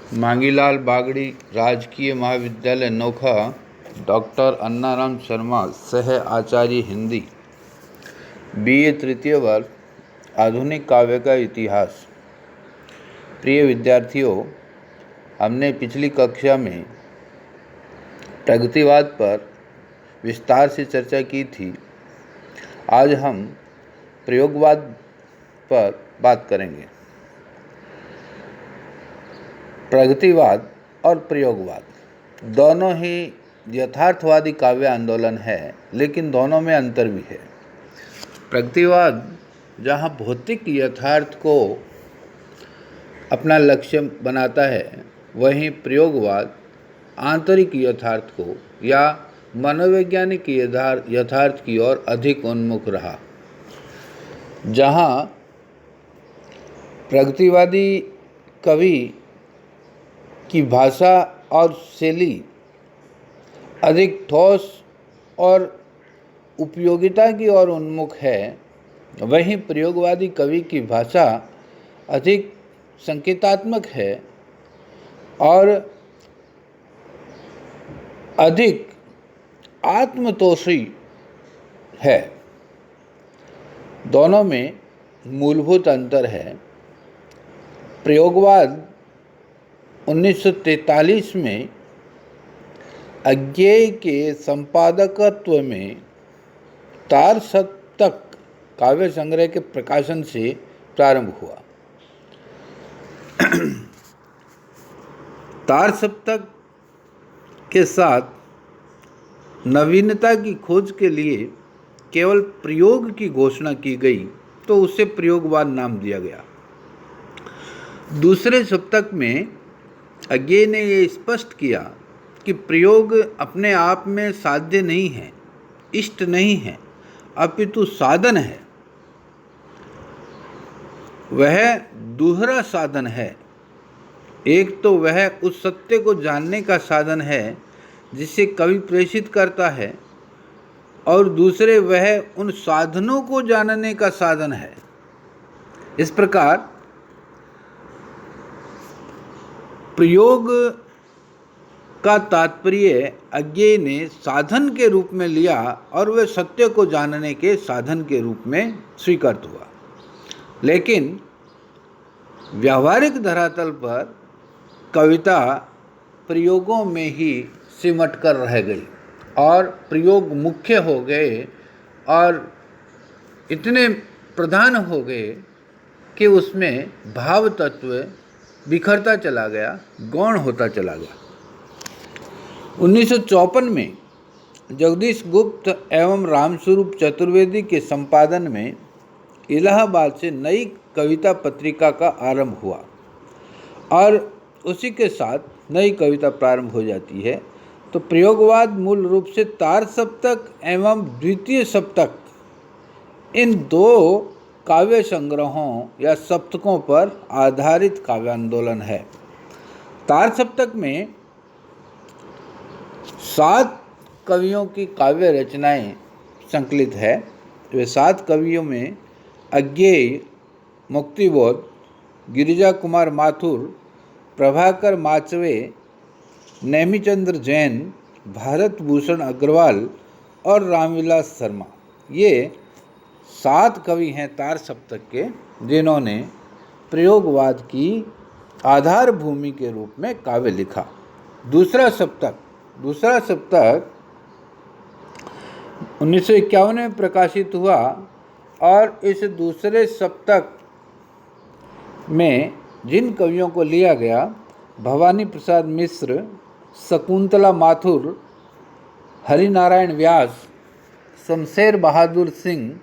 मांगीलाल बागड़ी राजकीय महाविद्यालय नोखा, डॉक्टर अन्नाराम शर्मा सह आचार्य हिंदी, BA तृतीय वर्ष, आधुनिक काव्य का इतिहास। प्रिय विद्यार्थियों, हमने पिछली कक्षा में प्रगतिवाद पर विस्तार से चर्चा की थी। आज हम प्रयोगवाद पर बात करेंगे। प्रगतिवाद और प्रयोगवाद दोनों ही यथार्थवादी काव्य आंदोलन है, लेकिन दोनों में अंतर भी है। प्रगतिवाद जहाँ भौतिक यथार्थ को अपना लक्ष्य बनाता है, वहीं प्रयोगवाद आंतरिक यथार्थ को या मनोवैज्ञानिक यथार्थ की ओर अधिक उन्मुख रहा। जहाँ प्रगतिवादी कवि की भाषा और शैली अधिक ठोस और उपयोगिता की ओर उन्मुख है, वहीं प्रयोगवादी कवि की भाषा अधिक संकेतात्मक है और अधिक आत्मतोषी है। दोनों में मूलभूत अंतर है। प्रयोगवाद 1943 में अज्ञेय के संपादकत्व में तार सप्तक काव्य संग्रह के प्रकाशन से प्रारंभ हुआ। तार सप्तक के साथ नवीनता की खोज के लिए केवल प्रयोग की घोषणा की गई, तो उसे प्रयोगवाद नाम दिया गया। दूसरे सप्तक में अज्ञेय ने ये स्पष्ट किया कि प्रयोग अपने आप में साध्य नहीं है, इष्ट नहीं है, अपितु साधन है। वह दूसरा साधन है। एक तो वह उस सत्य को जानने का साधन है जिसे कवि प्रेषित करता है, और दूसरे वह उन साधनों को जानने का साधन है। इस प्रकार प्रयोग का तात्पर्य अज्ञेय ने साधन के रूप में लिया और वह सत्य को जानने के साधन के रूप में स्वीकृत हुआ। लेकिन व्यावहारिक धरातल पर कविता प्रयोगों में ही सिमट कर रह गई और प्रयोग मुख्य हो गए और इतने प्रधान हो गए कि उसमें भाव तत्व बिखरता चला गया, गौण होता चला गया। 1954 में जगदीश गुप्त एवं रामस्वरूप चतुर्वेदी के संपादन में इलाहाबाद से नई कविता पत्रिका का आरंभ हुआ और उसी के साथ नई कविता प्रारंभ हो जाती है। तो प्रयोगवाद मूल रूप से तार सप्तक एवं द्वितीय सप्तक, इन दो काव्य संग्रहों या सप्तकों पर आधारित काव्य आंदोलन है। तार सप्तक में 7 कवियों की काव्य रचनाएं संकलित है। वे 7 कवियों में अज्ञेय, मुक्तिबोध, गिरिजा कुमार माथुर, प्रभाकर माचवे, नेमिचंद्र जैन, भारत भूषण अग्रवाल और रामविलास शर्मा, ये 7 कवि हैं तार सप्तक के, जिन्होंने प्रयोगवाद की आधार भूमि के रूप में काव्य लिखा। दूसरा सप्तक 1951 में प्रकाशित हुआ और इस दूसरे सप्तक में जिन कवियों को लिया गया, भवानी प्रसाद मिश्र, शकुंतला माथुर, हरिनारायण व्यास, शमशेर बहादुर सिंह,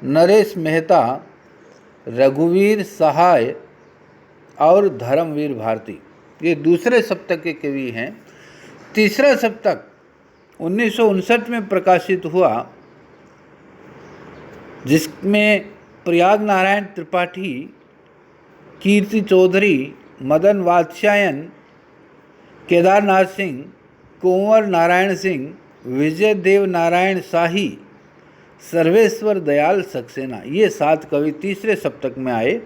नरेश मेहता, रघुवीर सहाय और धर्मवीर भारती, ये दूसरे सप्तक के कवि हैं। तीसरा सप्तक 1959 में प्रकाशित हुआ, जिसमें प्रयाग नारायण त्रिपाठी, कीर्ति चौधरी, मदन वात्स्यायन, केदारनाथ सिंह, कुंवर नारायण सिंह, विजय देव नारायण शाही, सर्वेश्वर दयाल सक्सेना, ये 7 कवि तीसरे सप्तक में आए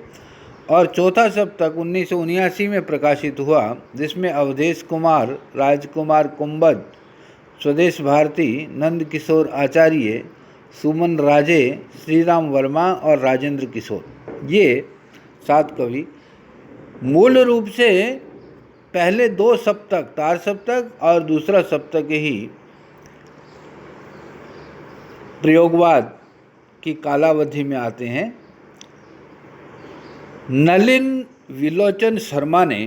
और चौथा सप्तक 1979 में प्रकाशित हुआ, जिसमें अवधेश कुमार, राजकुमार कुंबद, स्वदेश भारती, नंद किशोर आचार्य, सुमन राजे, श्रीराम वर्मा और राजेंद्र किशोर, ये 7 कवि मूल रूप से पहले 2 सप्तक, तार सप्तक और दूसरा सप्तक ही प्रयोगवाद की कालावधि में आते हैं। नलिन विलोचन शर्मा ने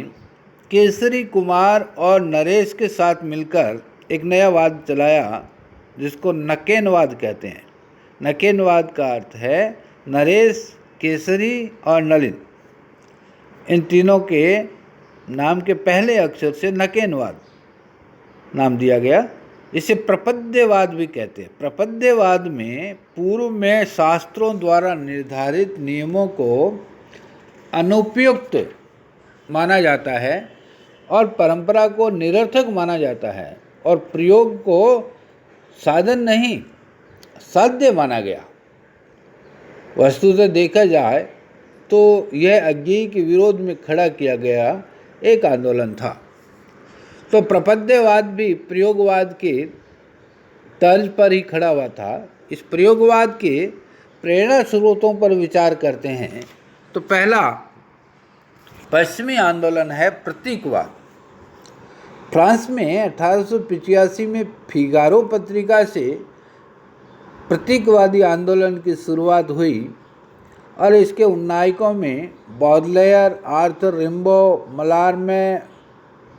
केसरी कुमार और नरेश के साथ मिलकर एक नया वाद चलाया, जिसको नकेनवाद कहते हैं। नकेनवाद का अर्थ है नरेश, केसरी और नलिन, इन तीनों के नाम के पहले अक्षर से नकेनवाद नाम दिया गया। इसे प्रपद्यवाद भी कहते हैं। प्रपद्यवाद में पूर्व में शास्त्रों द्वारा निर्धारित नियमों को अनुपयुक्त माना जाता है और परंपरा को निरर्थक माना जाता है और प्रयोग को साधन नहीं साध्य माना गया। वस्तुतः देखा जाए तो यह अज्ञेय के विरोध में खड़ा किया गया एक आंदोलन था। तो प्रपद्यवाद भी प्रयोगवाद के तर्ज पर ही खड़ा हुआ था। इस प्रयोगवाद के प्रेरणा स्रोतों पर विचार करते हैं तो पहला पश्चिमी आंदोलन है प्रतीकवाद। फ्रांस में 1885 में फिगारो पत्रिका से प्रतीकवादी आंदोलन की शुरुआत हुई और इसके उन्नायकों में बॉडलेयर, आर्थर रिम्बो, मलारमे,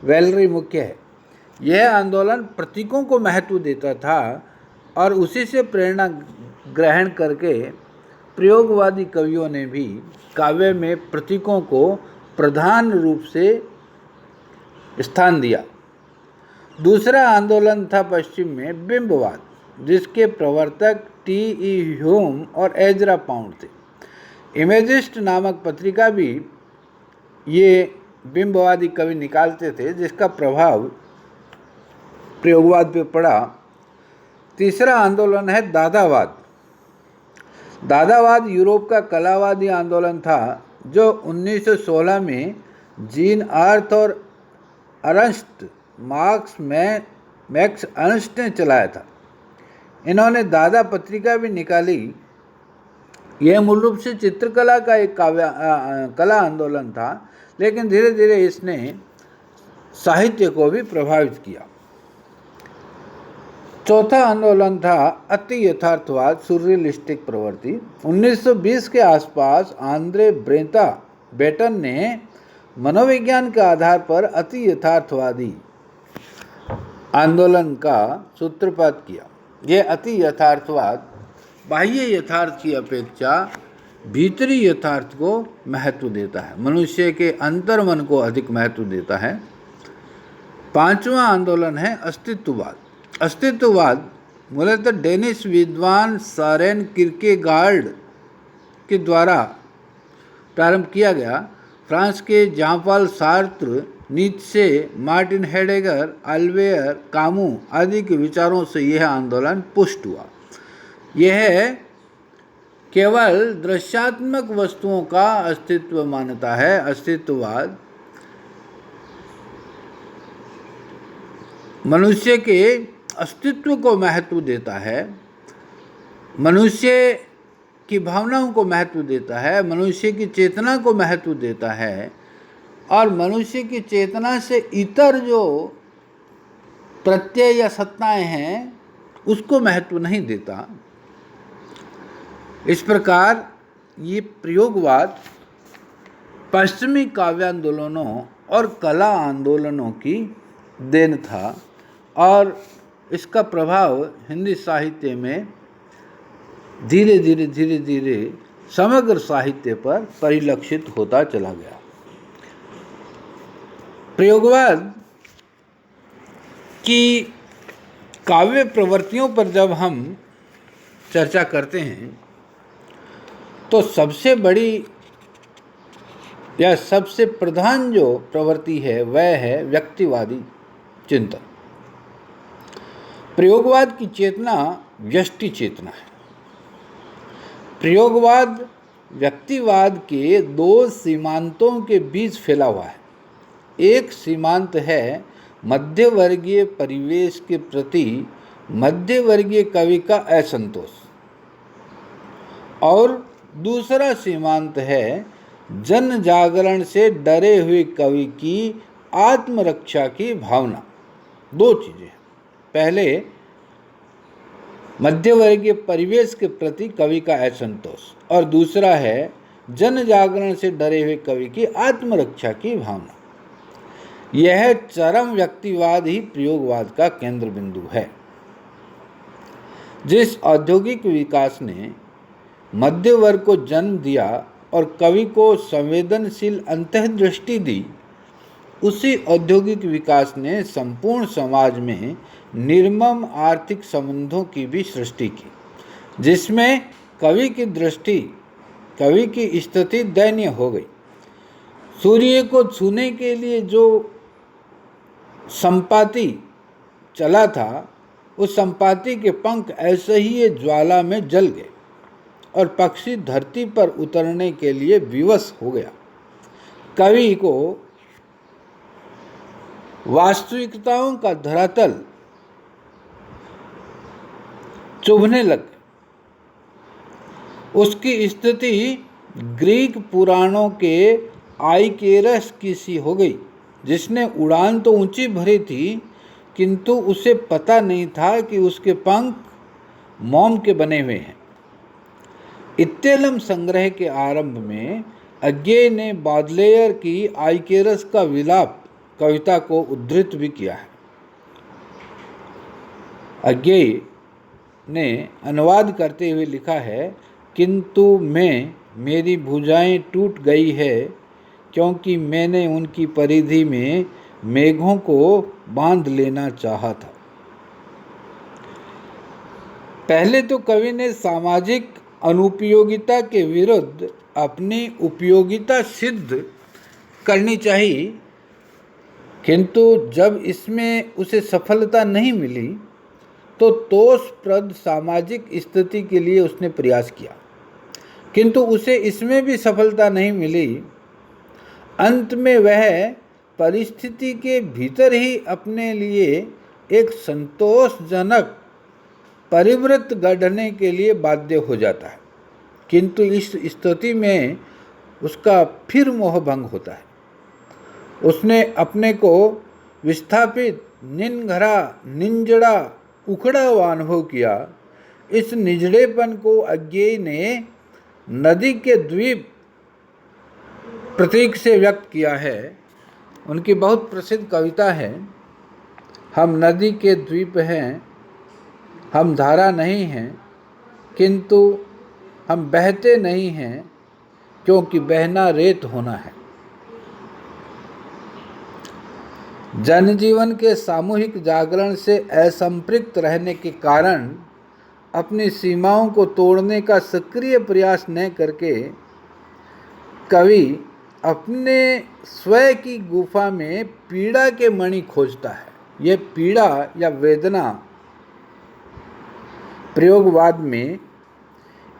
वेलरी मुख्य है। यह आंदोलन प्रतीकों को महत्व देता था और उसी से प्रेरणा ग्रहण करके प्रयोगवादी कवियों ने भी काव्य में प्रतीकों को प्रधान रूप से स्थान दिया। दूसरा आंदोलन था पश्चिम में बिंबवाद, जिसके प्रवर्तक टी.ई. ह्यूम और एजरा पाउंड थे। इमेजिस्ट नामक पत्रिका भी ये बिंबवादी कवि निकालते थे, जिसका प्रभाव प्रयोगवाद पे पड़ा। तीसरा आंदोलन है दादावाद। दादावाद यूरोप का कलावादी आंदोलन था जो 1916 में जीन आर्थ और अर्नस्ट मैक्स अर्नस्ट ने चलाया था। इन्होंने दादा पत्रिका भी निकाली। यह मूल रूप से चित्रकला का एक कला आंदोलन था, लेकिन धीरे धीरे इसने साहित्य को भी प्रभावित किया। चौथा आंदोलन था अति यथार्थवाद, सुररियलिस्टिक प्रवृत्ति। 1920 के आसपास आंद्रे बेटन ने मनोविज्ञान के आधार पर अति यथार्थवादी आंदोलन का सूत्रपात किया। यह अति यथार्थवाद बाह्य यथार्थ की अपेक्षा भीतरी यथार्थ को महत्व देता है, मनुष्य के अंतर्मन को अधिक महत्व देता है। पांचवा आंदोलन है अस्तित्ववाद। अस्तित्ववाद मूलतः डेनिश विद्वान सारेन किर्केगार्ड के द्वारा प्रारंभ किया गया। फ्रांस के जांपाल सार्त्र, नीत्शे, मार्टिन हेडेगर, अल्वेयर, कामू आदि के विचारों से यह आंदोलन पुष्ट हुआ। यह केवल दृश्यात्मक वस्तुओं का अस्तित्व मानता है। अस्तित्ववाद मनुष्य के अस्तित्व को महत्व देता है, मनुष्य की भावनाओं को महत्व देता है, मनुष्य की चेतना को महत्व देता है और मनुष्य की चेतना से इतर जो प्रत्यय या सत्ताएं हैं उसको महत्व नहीं देता। इस प्रकार ये प्रयोगवाद पश्चिमी काव्य आंदोलनों और कला आंदोलनों की देन था और इसका प्रभाव हिंदी साहित्य में धीरे धीरे समग्र साहित्य पर परिलक्षित होता चला गया। प्रयोगवाद की काव्य प्रवृत्तियों पर जब हम चर्चा करते हैं तो सबसे बड़ी या सबसे प्रधान जो प्रवृत्ति है वह है व्यक्तिवादी चिंतन। प्रयोगवाद की चेतना व्यष्टि चेतना है। प्रयोगवाद व्यक्तिवाद के दो सीमांतों के बीच फैला हुआ है। एक सीमांत है मध्यवर्गीय परिवेश के प्रति मध्यवर्गीय कवि का असंतोष, और दूसरा सीमांत है जन जागरण से डरे हुए कवि की आत्मरक्षा की भावना। दो चीजें हैं, पहले मध्यवर्गीय परिवेश के प्रति कवि का असंतोष, और दूसरा है जन जागरण से डरे हुए कवि की आत्मरक्षा की भावना। यह चरम व्यक्तिवाद ही प्रयोगवाद का केंद्र बिंदु है। जिस औद्योगिक विकास ने मध्य वर्ग को जन्म दिया और कवि को संवेदनशील अंतर्दृष्टि दी, उसी औद्योगिक विकास ने संपूर्ण समाज में निर्मम आर्थिक संबंधों की भी सृष्टि की, जिसमें कवि की स्थिति दयनीय हो गई। सूर्य को छूने के लिए जो संपाति चला था, उस संपाति के पंख ऐसे ही ये ज्वाला में जल गए और पक्षी धरती पर उतरने के लिए विवश हो गया। कवि को वास्तविकताओं का धरातल चुभने लग गया। उसकी स्थिति ग्रीक पुराणों के आइकेरस की सी हो गई, जिसने उड़ान तो ऊंची भरी थी, किंतु उसे पता नहीं था कि उसके पंख मोम के बने हुए हैं। इत्तेलम संग्रह के आरंभ में अज्ञेय ने बादलेयर की आइकेरस का विलाप कविता को उद्धृत भी किया है। अज्ञेय ने अनुवाद करते हुए लिखा है, किंतु मेरी भुजाएं टूट गई है, क्योंकि मैंने उनकी परिधि में मेघों को बांध लेना चाहा था। पहले तो कवि ने सामाजिक अनुपयोगिता के विरुद्ध अपनी उपयोगिता सिद्ध करनी चाहिए, किंतु जब इसमें उसे सफलता नहीं मिली तो तोषप्रद सामाजिक स्थिति के लिए उसने प्रयास किया, किंतु उसे इसमें भी सफलता नहीं मिली। अंत में वह परिस्थिति के भीतर ही अपने लिए एक संतोषजनक परिवृत्त गढ़ने के लिए बाध्य हो जाता है, किंतु इस स्थिति में उसका फिर मोहभंग होता है। उसने अपने को विस्थापित, निनघरा, निंजड़ा, उखड़ा हुआ अनुभव किया। इस निजड़ेपन को अज्ञेय ने नदी के द्वीप प्रतीक से व्यक्त किया है। उनकी बहुत प्रसिद्ध कविता है, हम नदी के द्वीप हैं, हम धारा नहीं हैं, किंतु हम बहते नहीं हैं, क्योंकि बहना रेत होना है। जनजीवन के सामूहिक जागरण से असंपृक्त रहने के कारण अपनी सीमाओं को तोड़ने का सक्रिय प्रयास न करके कवि अपने स्वयं की गुफा में पीड़ा के मणि खोजता है। यह पीड़ा या वेदना प्रयोगवाद में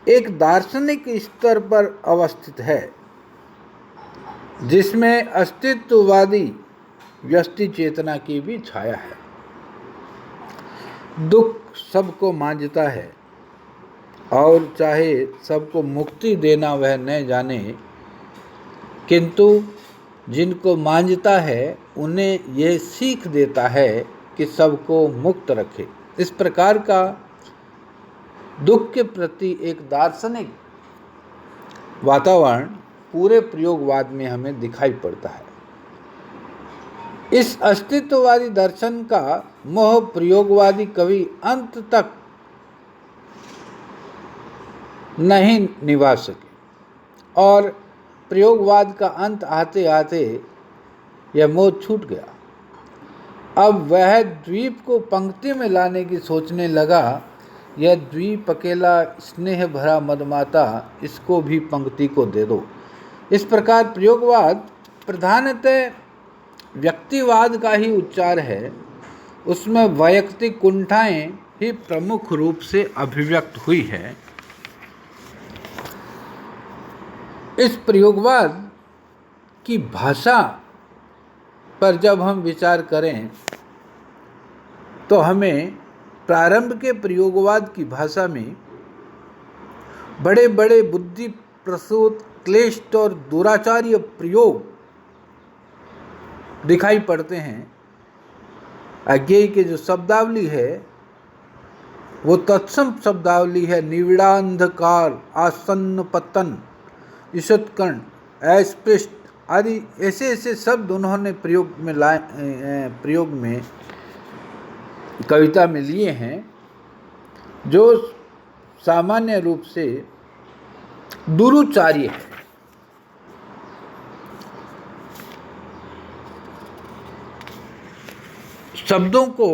एक दार्शनिक स्तर पर अवस्थित है, जिसमें अस्तित्ववादी व्यष्टि चेतना की भी छाया है। दुख सबको मांझता है और चाहे सबको मुक्ति देना वह न जाने, किंतु जिनको मांझता है उन्हें यह सीख देता है कि सबको मुक्त रखे। इस प्रकार का दुख के प्रति एक दार्शनिक वातावरण पूरे प्रयोगवाद में हमें दिखाई पड़ता है। इस अस्तित्ववादी दर्शन का मोह प्रयोगवादी कवि अंत तक नहीं निभा सके और प्रयोगवाद का अंत आते आते यह मोह छूट गया। अब वह द्वीप को पंक्ति में लाने की सोचने लगा। यह द्वीप अकेला स्नेह भरा मदमाता, इसको भी पंक्ति को दे दो। इस प्रकार प्रयोगवाद प्रधानतः व्यक्तिवाद का ही उच्चार है। उसमें वैयक्तिक कुंठाएं ही प्रमुख रूप से अभिव्यक्त हुई है। इस प्रयोगवाद की भाषा पर जब हम विचार करें तो हमें प्रारंभ के प्रयोगवाद की भाषा में बड़े बड़े बुद्धि प्रसूत क्लिष्ट और दुराचार्य प्रयोग दिखाई पड़ते हैं। अज्ञेय के जो शब्दावली है वो तत्सम शब्दावली है। निविड़ांधकार, आसन्न पतन, ईषत्कर्ण, अस्पृष्ट आदि ऐसे ऐसे शब्द उन्होंने प्रयोग में कविता में लिए हैं जो सामान्य रूप से दुरुचार्य है। शब्दों को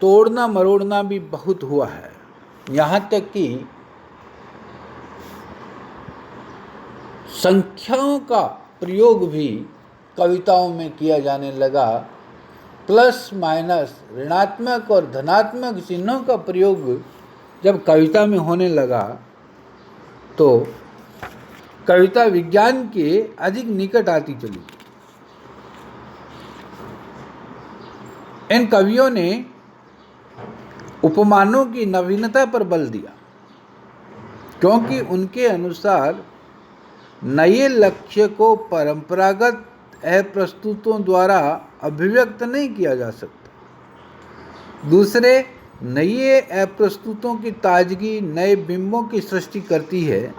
तोड़ना मरोड़ना भी बहुत हुआ है, यहाँ तक कि संख्याओं का प्रयोग भी कविताओं में किया जाने लगा। प्लस माइनस, ऋणात्मक और धनात्मक चिन्हों का प्रयोग जब कविता में होने लगा तो कविता विज्ञान के अधिक निकट आती चली। इन कवियों ने उपमानों की नवीनता पर बल दिया, क्योंकि उनके अनुसार नए लक्ष्य को परंपरागत अप्रस्तुतों द्वारा अभिव्यक्त नहीं किया जा सकता। दूसरे, नए अप्रस्तुतों की ताजगी नए बिंबों की सृष्टि करती है।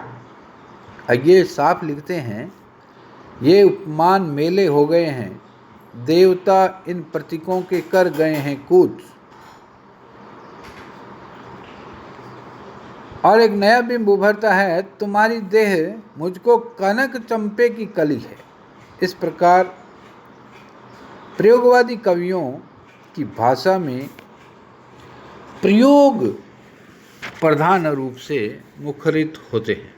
ये साफ लिखते हैं, ये उपमान मेले हो गए हैं, देवता इन प्रतीकों के कर गए हैं कूच। और एक नया बिंब उभरता है, तुम्हारी देह मुझको कनक चंपे की कली है। इस प्रकार प्रयोगवादी कवियों की भाषा में प्रयोग प्रधान रूप से मुखरित होते हैं।